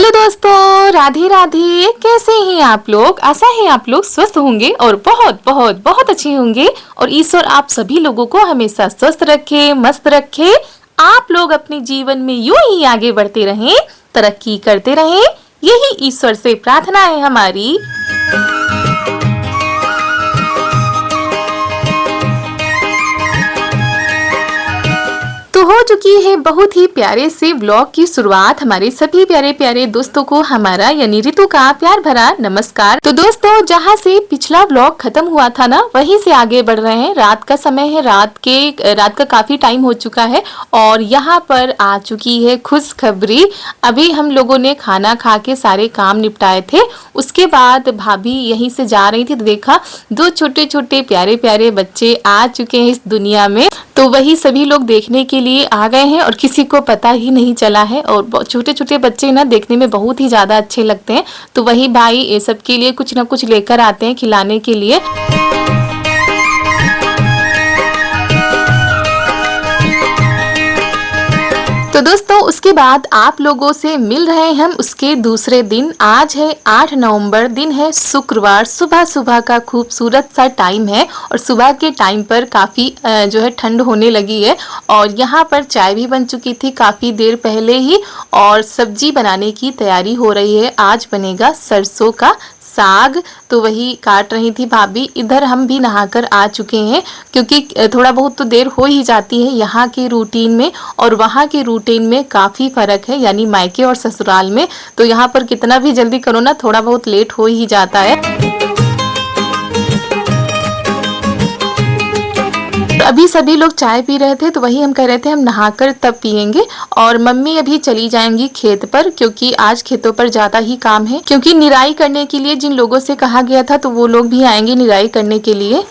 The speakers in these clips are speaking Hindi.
हेलो दोस्तों, राधे राधे। कैसे हैं आप लोग? आशा है आप लोग स्वस्थ होंगे और बहुत बहुत बहुत अच्छे होंगे। और ईश्वर आप सभी लोगों को हमेशा स्वस्थ रखे, मस्त रखे। आप लोग अपने जीवन में यूं ही आगे बढ़ते रहें, तरक्की करते रहें, यही ईश्वर से प्रार्थना है हमारी। तो हो चुकी है बहुत ही प्यारे से व्लॉग की शुरुआत। हमारे सभी प्यारे प्यारे दोस्तों को हमारा यानी रितु का प्यार भरा नमस्कार। तो दोस्तों, जहां से पिछला व्लॉग खत्म हुआ था ना, वहीं से आगे बढ़ रहे हैं। रात का समय है, रात का काफी टाइम हो चुका है और यहाँ पर आ चुकी है खुशखबरी। अभी हम लोगों ने खाना खा के सारे काम निपटाए थे। उसके बाद भाभी यहीं से जा रही थी तो देखा दो छोटे छोटे प्यारे प्यारे बच्चे आ चुके हैं इस दुनिया में। तो वही सभी लोग देखने के लिए आ गए हैं और किसी को पता ही नहीं चला है। और छोटे छोटे बच्चे ना देखने में बहुत ही ज्यादा अच्छे लगते हैं। तो वही भाई ये सब के लिए कुछ ना कुछ लेकर आते हैं खिलाने के लिए। तो दोस्तों, उसके बाद आप लोगों से मिल रहे हैं हम उसके दूसरे दिन। आज है 8 नवंबर, दिन है शुक्रवार। सुबह सुबह का खूबसूरत सा टाइम है और सुबह के टाइम पर काफ़ी जो है ठंड होने लगी है। और यहाँ पर चाय भी बन चुकी थी काफ़ी देर पहले ही और सब्जी बनाने की तैयारी हो रही है। आज बनेगा सरसों का साग, तो वही काट रही थी भाभी। इधर हम भी नहाकर आ चुके हैं क्योंकि थोड़ा बहुत तो देर हो ही जाती है। यहाँ के रूटीन में और वहाँ के रूटीन में काफ़ी फ़र्क है, यानी मायके और ससुराल में। तो यहाँ पर कितना भी जल्दी करो ना, थोड़ा बहुत लेट हो ही जाता है। अभी सभी लोग चाय पी रहे थे तो वही हम कह रहे थे हम नहाकर तब पियेंगे। और मम्मी अभी चली जाएंगी खेत पर क्योंकि आज खेतों पर ज़्यादा ही काम है। क्योंकि निराई करने के लिए जिन लोगों से कहा गया था तो वो लोग भी आएंगे निराई करने के लिए।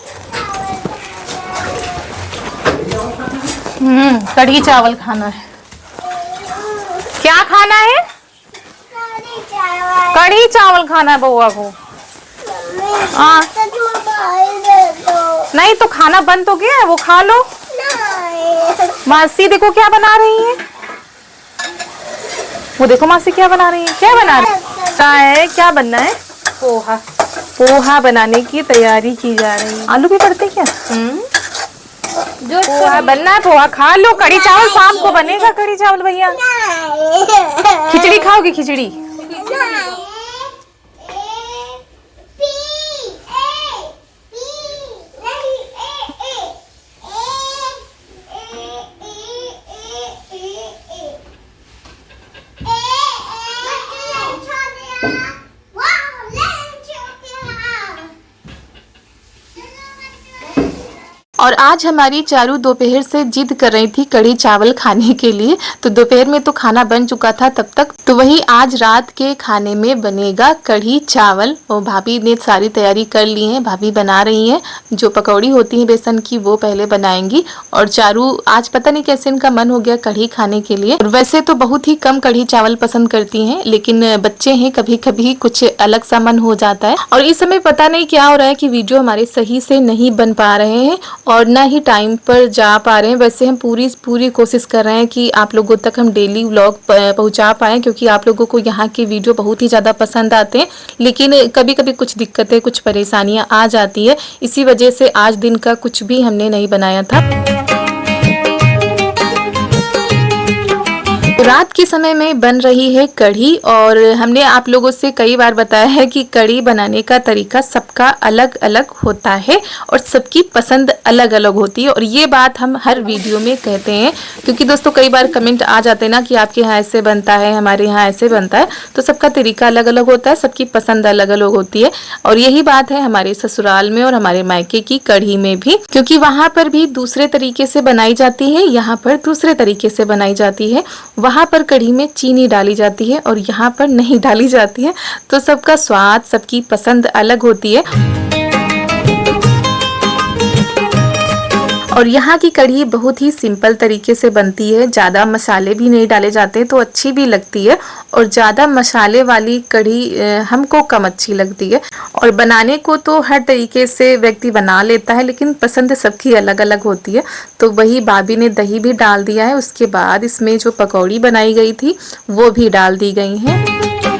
कढ़ी चावल खाना है। क्या खाना है? कढ़ी चावल खाना है बउआ को। नहीं तो खाना बंद तो गया है, वो खा लो। मासी देखो क्या बना रही है, वो देखो मासी क्या बना रही है। क्या बना रही है? क्या बनना है? पोहा। पोहा बनाने की तैयारी की जा रही है। आलू भी पड़ते क्या? जो पोहा बनना है, पोहा खा लो। कढ़ी चावल शाम को बनेगा। कढ़ी चावल भैया। खिचड़ी खाओगी? खिचड़ी और आज हमारी चारू दोपहर से जिद कर रही थी कढ़ी चावल खाने के लिए। तो दोपहर में तो खाना बन चुका था तब तक। तो वही आज रात के खाने में बनेगा कढ़ी चावल। और भाभी ने सारी तैयारी कर ली है, भाभी बना रही हैं। जो पकौड़ी होती है बेसन की वो पहले बनाएंगी। और चारू आज पता नहीं कैसे इनका मन हो गया कढ़ी खाने के लिए। और वैसे तो बहुत ही कम कढ़ी चावल पसंद करती हैं, लेकिन बच्चे हैं, कभी कभी कुछ अलग सा मन हो जाता है। और इस समय पता नहीं क्या हो रहा है कि वीडियो हमारे सही से नहीं बन पा रहे हैं और ना ही टाइम पर जा पा रहे हैं। वैसे हम पूरी कोशिश कर रहे हैं कि आप लोगों तक हम डेली व्लॉग पहुंचा पाएं, क्योंकि आप लोगों को यहाँ के वीडियो बहुत ही ज़्यादा पसंद आते हैं। लेकिन कभी कभी कुछ दिक्कतें, कुछ परेशानियां आ जाती है। इसी वजह से आज दिन का कुछ भी हमने नहीं बनाया था। रात के समय में बन रही है कढ़ी। और हमने आप लोगों से कई बार बताया है कि कढ़ी बनाने का तरीका सबका अलग अलग होता है और सबकी पसंद अलग अलग होती है। और ये बात हम हर वीडियो में कहते हैं, क्योंकि दोस्तों कई बार कमेंट आ जाते हैं ना कि आपके यहाँ ऐसे बनता है, हमारे यहाँ ऐसे बनता है। तो सबका तरीका अलग अलग होता है, सबकी पसंद अलग अलग होती है। और यही बात है हमारे ससुराल में और हमारे मायके की कढ़ी में भी, क्योंकि वहाँ पर भी दूसरे तरीके से बनाई जाती है, यहाँ पर दूसरे तरीके से बनाई जाती है। वहाँ पर कढ़ी में चीनी डाली जाती है और यहाँ पर नहीं डाली जाती है। तो सबका स्वाद, सबकी पसंद अलग होती है। और यहाँ की कढ़ी बहुत ही सिंपल तरीके से बनती है, ज़्यादा मसाले भी नहीं डाले जाते तो अच्छी भी लगती है। और ज़्यादा मसाले वाली कढ़ी हमको कम अच्छी लगती है। और बनाने को तो हर तरीके से व्यक्ति बना लेता है, लेकिन पसंद सबकी अलग अलग होती है। तो वही भाभी ने दही भी डाल दिया है। उसके बाद इसमें जो पकौड़ी बनाई गई थी वो भी डाल दी गई हैं।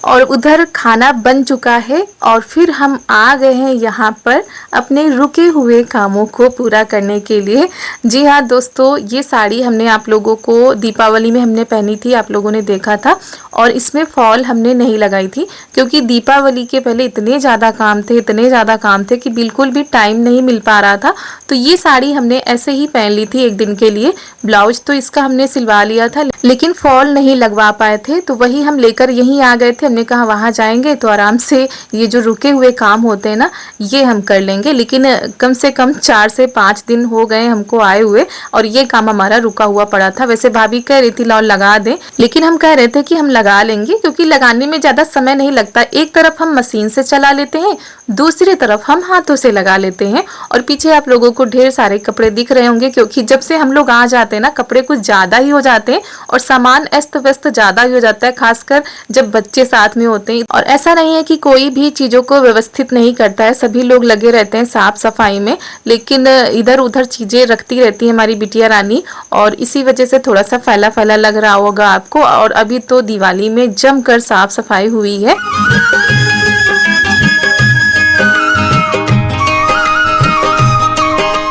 और उधर खाना बन चुका है और फिर हम आ गए हैं यहाँ पर अपने रुके हुए कामों को पूरा करने के लिए। जी हाँ दोस्तों, ये साड़ी हमने आप लोगों को दीपावली में हमने पहनी थी, आप लोगों ने देखा था। और इसमें फॉल हमने नहीं लगाई थी क्योंकि दीपावली के पहले इतने ज़्यादा काम थे कि बिल्कुल भी टाइम नहीं मिल पा रहा था। तो ये साड़ी हमने ऐसे ही पहन ली थी एक दिन के लिए। ब्लाउज तो इसका हमने सिलवा लिया था लेकिन फॉल नहीं लगवा पाए थे, तो वही हम लेकर यहीं आ गए थे। हमने कहा वहाँ जाएंगे तो आराम से ये जो रुके हुए काम होते हैं ना, ये हम कर लेंगे। लेकिन कम से कम 4 से 5 दिन हो गए हमको आए हुए और ये काम हमारा रुका हुआ पड़ा था। वैसे भाभी कह रही थी लाओ लगा दें, लेकिन हम कह रहे थे कि हम लगा लेंगे क्योंकि लगाने में ज़्यादा समय नहीं लगता। एक तरफ हम मशीन से चला लेते हैं, दूसरी तरफ हम हाथों से लगा लेते हैं। और पीछे आप लोगों को ढेर सारे कपड़े दिख रहे होंगे क्योंकि जब से हम लोग आ जाते हैं ना, कपड़े कुछ ज़्यादा ही हो जाते हैं और सामान अस्त व्यस्त ज़्यादा ही हो जाता है, खासकर जब बच्चे साथ में होते हैं। और ऐसा नहीं है कि कोई भी चीज़ों को व्यवस्थित नहीं करता है, सभी लोग लगे रहते हैं साफ सफाई में, लेकिन इधर उधर चीज़ें रखती रहती है हमारी बिटिया रानी और इसी वजह से थोड़ा सा फैला फैला लग रहा होगा आपको। और अभी तो दिवाली में जमकर साफ सफाई हुई है।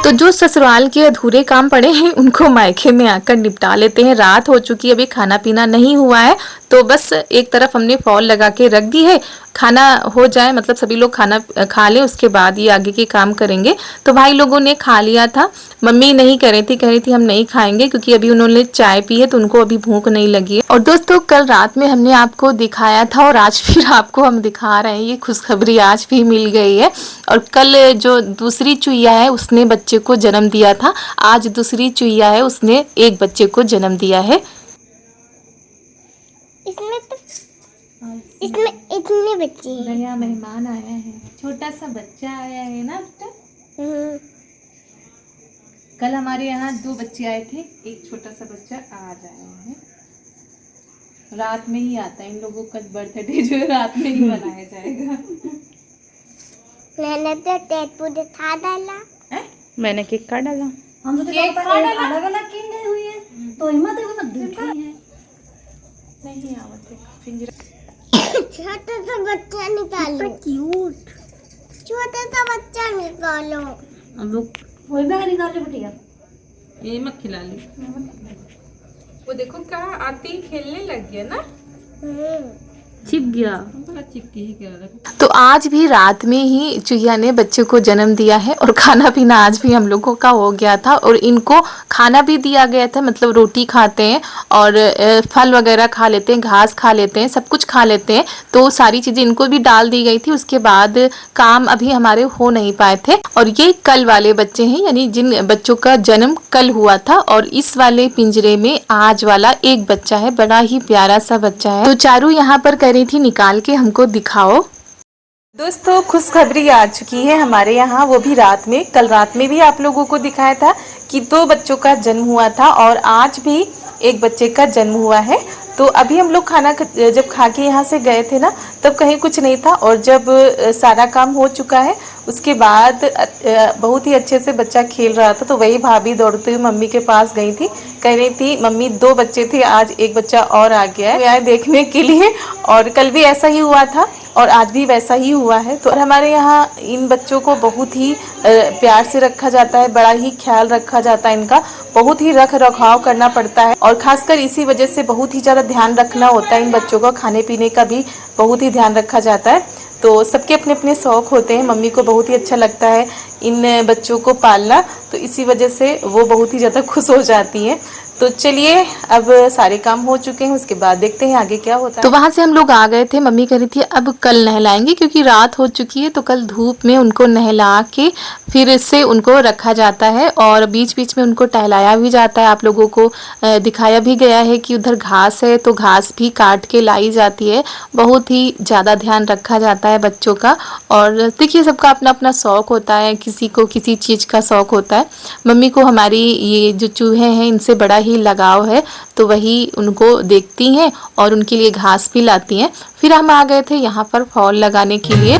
तो जो ससुराल के अधूरे काम पड़े हैं उनको मायके में आकर निपटा लेते हैं। रात हो चुकी है, अभी खाना पीना नहीं हुआ है, तो बस एक तरफ हमने फॉल लगा के रख दी है। खाना हो जाए, मतलब सभी लोग खाना खा लें, उसके बाद ये आगे के काम करेंगे। तो भाई लोगों ने खा लिया था, मम्मी नहीं कह रही थी हम नहीं खाएंगे क्योंकि अभी उन्होंने चाय पी है तो उनको अभी भूख नहीं लगी है। और दोस्तों कल रात में हमने आपको दिखाया था और आज फिर आपको हम दिखा रहे हैं, ये खुशखबरी आज भी मिल गई है। और कल जो दूसरी चुईया है उसने बच्चे को जन्म दिया था, आज दूसरी चुईया है उसने एक बच्चे को जन्म दिया है। इसमें इतने बच्चे हैं। नया मेहमान आया है, छोटा सा बच्चा आया है ना बेटा। कल हमारे यहाँ 2 बच्चे आए थे, एक छोटा सा बच्चा आज आया है। रात में ही आता है, इन लोगों का बर्थडे जो है रात में ही मनाया जाएगा। मैंने तो टेटू खा डाला, मैंने केक काट डाला, हम तो केक खा डाला, अलग अलग केक गई हुई है तो हिम्मत देखो ना देखी है नहीं आवत पिंजरा। छोटा सा बच्चा निकालो, क्यूट छोटा सा बच्चा निकालो। अब लोग वही बैग निकाल ले बेटिया, ये मत खिला ली। वो देखो क्या आती खेलने लग गया ना, छिप गया। तो आज भी रात में ही चुहिया ने बच्चे को जन्म दिया है और खाना पीना आज भी हम लोगों का हो गया था और इनको खाना भी दिया गया था। मतलब रोटी खाते हैं और फल वगैरह खा लेते हैं, घास खा लेते हैं, सब कुछ खा लेते हैं, तो सारी चीज़ें इनको भी डाल दी गई थी। उसके बाद काम अभी हमारे हो नहीं पाए थे। और ये कल वाले बच्चे हैं, यानी जिन बच्चों का जन्म कल हुआ था, और इस वाले पिंजरे में आज वाला एक बच्चा है, बड़ा ही प्यारा सा बच्चा है। तो चारू यहाँ पर कह रही थी निकाल के हमको दिखाओ। दोस्तों खुशखबरी आ चुकी है हमारे यहाँ, वो भी रात में। कल रात में भी आप लोगों को दिखाया था कि 2 बच्चों का जन्म हुआ था और आज भी एक बच्चे का जन्म हुआ है। तो अभी हम लोग खाना जब खा के यहाँ से गए थे ना, तब कहीं कुछ नहीं था, और जब सारा काम हो चुका है उसके बाद बहुत ही अच्छे से बच्चा खेल रहा था, तो वही भाभी दौड़ते हुए मम्मी के पास गई थी, कह रही थी मम्मी 2 बच्चे थे, आज एक बच्चा और आ गया है, आए देखने के लिए। और कल भी ऐसा ही हुआ था और आज भी वैसा ही हुआ है। तो हमारे यहाँ इन बच्चों को बहुत ही प्यार से रखा जाता है, बड़ा ही ख्याल रखा जाता है, इनका बहुत ही रख रखाव करना पड़ता है, और खासकर इसी वजह से बहुत ही ज़्यादा ध्यान रखना होता है इन बच्चों का। खाने पीने का भी बहुत ही ध्यान रखा जाता है। तो सबके अपने अपने शौक़ होते हैं, मम्मी को बहुत ही अच्छा लगता है इन बच्चों को पालना, तो इसी वजह से वो बहुत ही ज़्यादा खुश हो जाती हैं। तो चलिए अब सारे काम हो चुके हैं, उसके बाद देखते हैं आगे क्या होता है। तो वहाँ से हम लोग आ गए थे, मम्मी कह रही थी अब कल नहलाएंगे क्योंकि रात हो चुकी है, तो कल धूप में उनको नहला के फिर से उनको रखा जाता है और बीच बीच में उनको टहलाया भी जाता है। आप लोगों को दिखाया भी गया है कि उधर घास है तो घास भी काट के लाई जाती है। बहुत ही ज़्यादा ध्यान रखा जाता है बच्चों का। और देखिए सबका अपना अपना शौक़ होता है, किसी को किसी चीज़ का शौक़ होता है। मम्मी को हमारी ये जो चूहे हैं इनसे बड़ा ही लगाव है, तो वही उनको देखती हैं और उनके लिए घास भी लाती हैं। फिर हम आ गए थे यहाँ पर फॉल लगाने के लिए।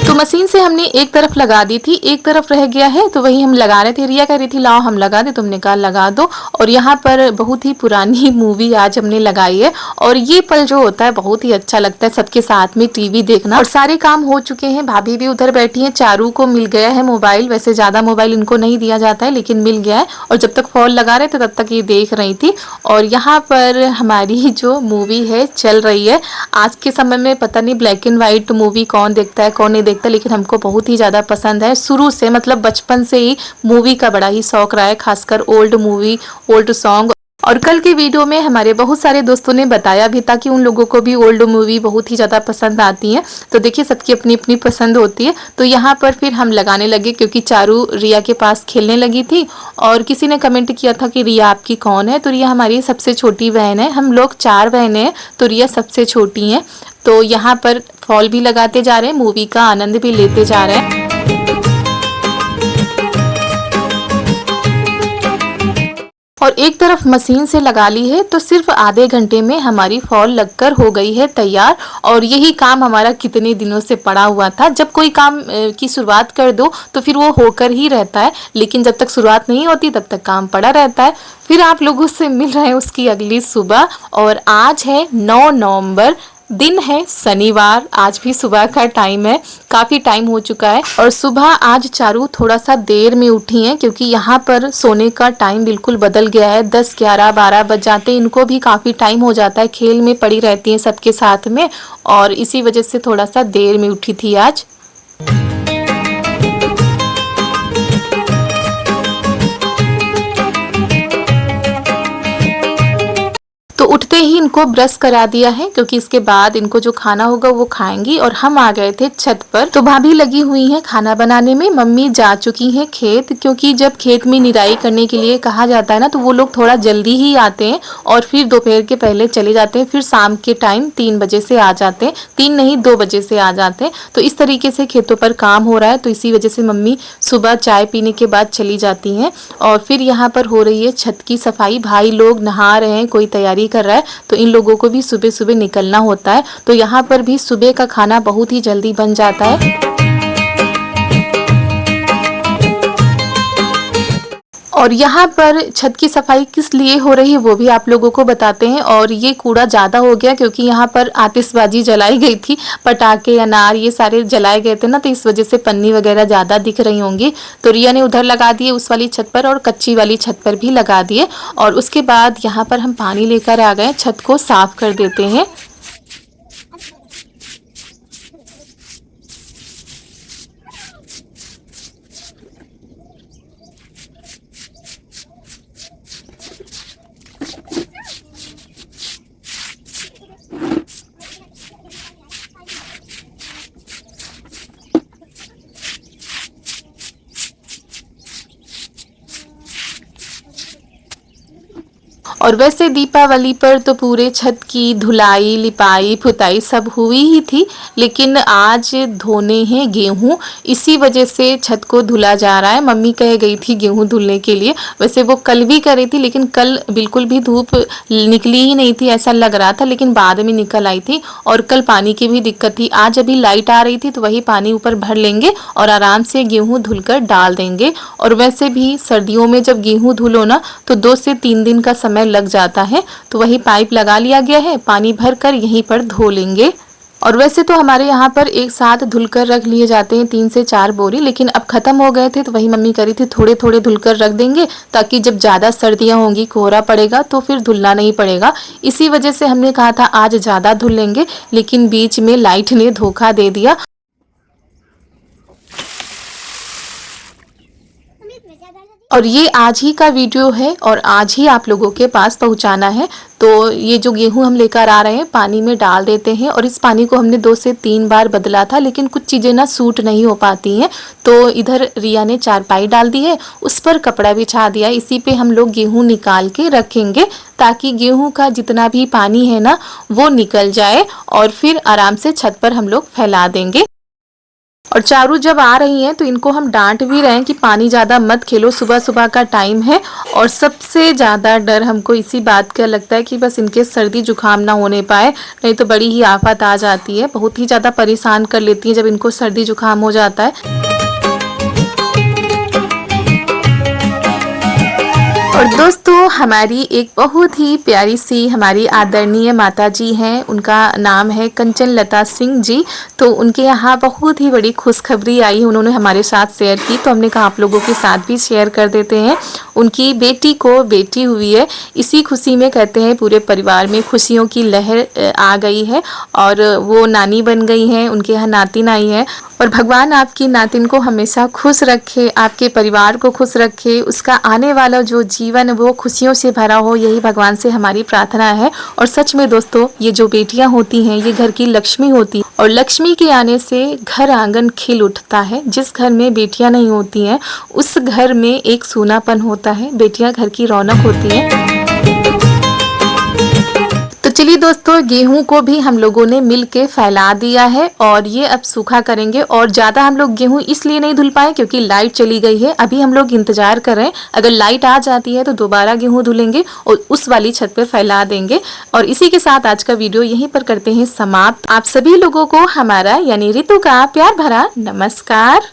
तो मशीन से हमने एक तरफ लगा दी थी, एक तरफ रह गया है तो वही हम लगा रहे थे। रिया कह रही थी लाओ हम लगा दे, तुमने कहा लगा दो। और यहाँ पर बहुत ही पुरानी मूवी आज हमने लगाई है और ये पल जो होता है बहुत ही अच्छा लगता है, सबके साथ में टीवी देखना। और सारे काम हो चुके हैं, भाभी भी उधर बैठी है, चारू को मिल गया है मोबाइल। वैसे ज्यादा मोबाइल इनको नहीं दिया जाता है लेकिन मिल गया है, और जब तक फॉल लगा रहे थे तब तक ये देख रही थी। और यहाँ पर हमारी जो मूवी है चल रही है। आज के समय में पता नहीं ब्लैक एंड व्हाइट मूवी कौन देखता है कौन नहीं देखता, लेकिन हमको बहुत ही ज़्यादा पसंद है। शुरू से मतलब बचपन से ही मूवी का बड़ा ही शौक रहा है, खासकर ओल्ड मूवी, ओल्ड सॉन्ग। और कल के वीडियो में हमारे बहुत सारे दोस्तों ने बताया भी था कि उन लोगों को भी ओल्ड मूवी बहुत ही ज़्यादा पसंद आती है। तो देखिए सबकी अपनी अपनी पसंद होती है। तो यहाँ पर फिर हम लगाने लगे क्योंकि चारू रिया के पास खेलने लगी थी। और किसी ने कमेंट किया था कि रिया आपकी कौन है, तो रिया हमारी सबसे छोटी बहन है। हम लोग 4 बहनें हैं तो रिया सबसे छोटी हैं। तो यहाँ पर फॉल भी लगाते जा रहे हैं, मूवी का आनंद भी लेते जा रहे हैं। और एक तरफ मशीन से लगा ली है तो सिर्फ आधे घंटे में हमारी फॉल लगकर हो गई है तैयार। और यही काम हमारा कितने दिनों से पड़ा हुआ था। जब कोई काम की शुरुआत कर दो तो फिर वो होकर ही रहता है, लेकिन जब तक शुरुआत नहीं होती तब तक काम पड़ा रहता है। फिर आप लोगों से मिल रहे हैं उसकी अगली सुबह। और आज है 9 नवंबर, दिन है शनिवार। आज भी सुबह का टाइम है, काफ़ी टाइम हो चुका है। और सुबह आज चारू थोड़ा सा देर में उठी हैं क्योंकि यहाँ पर सोने का टाइम बिल्कुल बदल गया है। 10, 11, 12 बज जाते हैं, इनको भी काफ़ी टाइम हो जाता है, खेल में पड़ी रहती हैं सबके साथ में। और इसी वजह से थोड़ा सा देर में उठी थी आज। तो उठते ही इनको ब्रश करा दिया है क्योंकि इसके बाद इनको जो खाना होगा वो खाएंगी। और हम आ गए थे छत पर। तो भाभी लगी हुई हैं खाना बनाने में, मम्मी जा चुकी हैं खेत, क्योंकि जब खेत में निराई करने के लिए कहा जाता है ना तो वो लोग थोड़ा जल्दी ही आते हैं और फिर दोपहर के पहले चले जाते हैं, फिर शाम के टाइम 3 बजे से आ जाते हैं, 3 नहीं 2 बजे से आ जाते हैं। तो इस तरीके से खेतों पर काम हो रहा है, तो इसी वजह से मम्मी सुबह चाय पीने के बाद चली जाती हैं। और फिर यहाँ पर हो रही है छत की सफाई, भाई लोग नहा रहे हैं, कोई तैयारी कर रहा है। तो इन लोगों को भी सुबह सुबह निकलना होता है। तो यहाँ पर भी सुबह का खाना बहुत ही जल्दी बन जाता है। और यहाँ पर छत की सफाई किस लिए हो रही है वो भी आप लोगों को बताते हैं। और ये कूड़ा ज़्यादा हो गया क्योंकि यहाँ पर आतिशबाजी जलाई गई थी, पटाखे अनार ये सारे जलाए गए थे ना, तो इस वजह से पन्नी वगैरह ज़्यादा दिख रही होंगी। तो रिया ने उधर लगा दिए उस वाली छत पर, और कच्ची वाली छत पर भी लगा दिए। और उसके बाद यहाँ पर हम पानी लेकर आ गए, छत को साफ कर देते हैं। और वैसे दीपावली पर तो पूरे छत की धुलाई लिपाई पुताई सब हुई ही थी, लेकिन आज धोने हैं गेहूं, इसी वजह से छत को धुला जा रहा है। मम्मी कह गई थी गेहूं धुलने के लिए, वैसे वो कल भी कर रही थी लेकिन कल बिल्कुल भी धूप निकली ही नहीं थी ऐसा लग रहा था, लेकिन बाद में निकल आई थी। और कल पानी की भी दिक्कत थी, आज अभी लाइट आ रही थी तो वही पानी ऊपर भर लेंगे और आराम से गेहूँ धुलकर डाल देंगे। और वैसे भी सर्दियों में जब गेहूँ धुलो ना तो 2 से 3 दिन का समय लग जाता है, तो वही पाइप लगा लिया गया है, पानी भर कर यहीं पर धो लेंगे। और वैसे तो हमारे यहाँ पर एक साथ धुलकर रख लिए जाते हैं 3 से 4 बोरी, लेकिन अब खत्म हो गए थे तो वही मम्मी करी थी थोड़े थोड़े धुलकर रख देंगे, ताकि जब ज़्यादा सर्दियाँ होंगी कोहरा पड़ेगा तो फिर धुलना नहीं पड़ेगा। इसी वजह से हमने कहा था आज ज़्यादा धुल लेंगे, लेकिन बीच में लाइट ने धोखा दे दिया। और ये आज ही का वीडियो है और आज ही आप लोगों के पास पहुंचाना है। तो ये जो गेहूं हम लेकर आ रहे हैं पानी में डाल देते हैं, और इस पानी को हमने 2 से 3 बार बदला था, लेकिन कुछ चीज़ें ना सूट नहीं हो पाती हैं। तो इधर रिया ने चारपाई डाल दी है, उस पर कपड़ा बिछा दिया, इसी पे हम लोग गेहूँ निकाल के रखेंगे ताकि गेहूँ का जितना भी पानी है ना वो निकल जाए और फिर आराम से छत पर हम लोग फैला देंगे। और चारू जब आ रही हैं तो इनको हम डांट भी रहे हैं कि पानी ज़्यादा मत खेलो, सुबह सुबह का टाइम है। और सबसे ज़्यादा डर हमको इसी बात का लगता है कि बस इनके सर्दी जुकाम ना होने पाए, नहीं तो बड़ी ही आफत आ जाती है। बहुत ही ज़्यादा परेशान कर लेती है जब इनको सर्दी जुकाम हो जाता है। और दोस्तों हमारी एक बहुत ही प्यारी सी हमारी आदरणीय माता जी हैं, उनका नाम है कंचन लता सिंह जी। तो उनके यहाँ बहुत ही बड़ी खुशखबरी आई, उन्होंने हमारे साथ शेयर की, तो हमने कहा आप लोगों के साथ भी शेयर कर देते हैं। उनकी बेटी को बेटी हुई है, इसी खुशी में कहते हैं पूरे परिवार में खुशियों की लहर आ गई है और वो नानी बन गई हैं, उनके यहाँ नातिन आई है। और भगवान आपकी नातिन को हमेशा खुश रखे, आपके परिवार को खुश रखे, उसका आने वाला जो जीवन वो खुशियों से भरा हो, यही भगवान से हमारी प्रार्थना है। और सच में दोस्तों ये जो बेटियां होती हैं ये घर की लक्ष्मी होती है, और लक्ष्मी के आने से घर आंगन खिल उठता है। जिस घर में बेटियां नहीं होती हैं उस घर में एक सूनापन होता है, बेटियां घर की रौनक होती है। तो चलिए दोस्तों गेहूं को भी हम लोगों ने मिल के फैला दिया है और ये अब सूखा करेंगे। और ज़्यादा हम लोग गेहूं इसलिए नहीं धुल पाए क्योंकि लाइट चली गई है। अभी हम लोग इंतजार कर रहे हैं, अगर लाइट आ जाती है तो दोबारा गेहूं धुलेंगे और उस वाली छत पे फैला देंगे। और इसी के साथ आज का वीडियो यहीं पर करते हैं समाप्त। आप सभी लोगों को हमारा यानी ऋतु का प्यार भरा नमस्कार।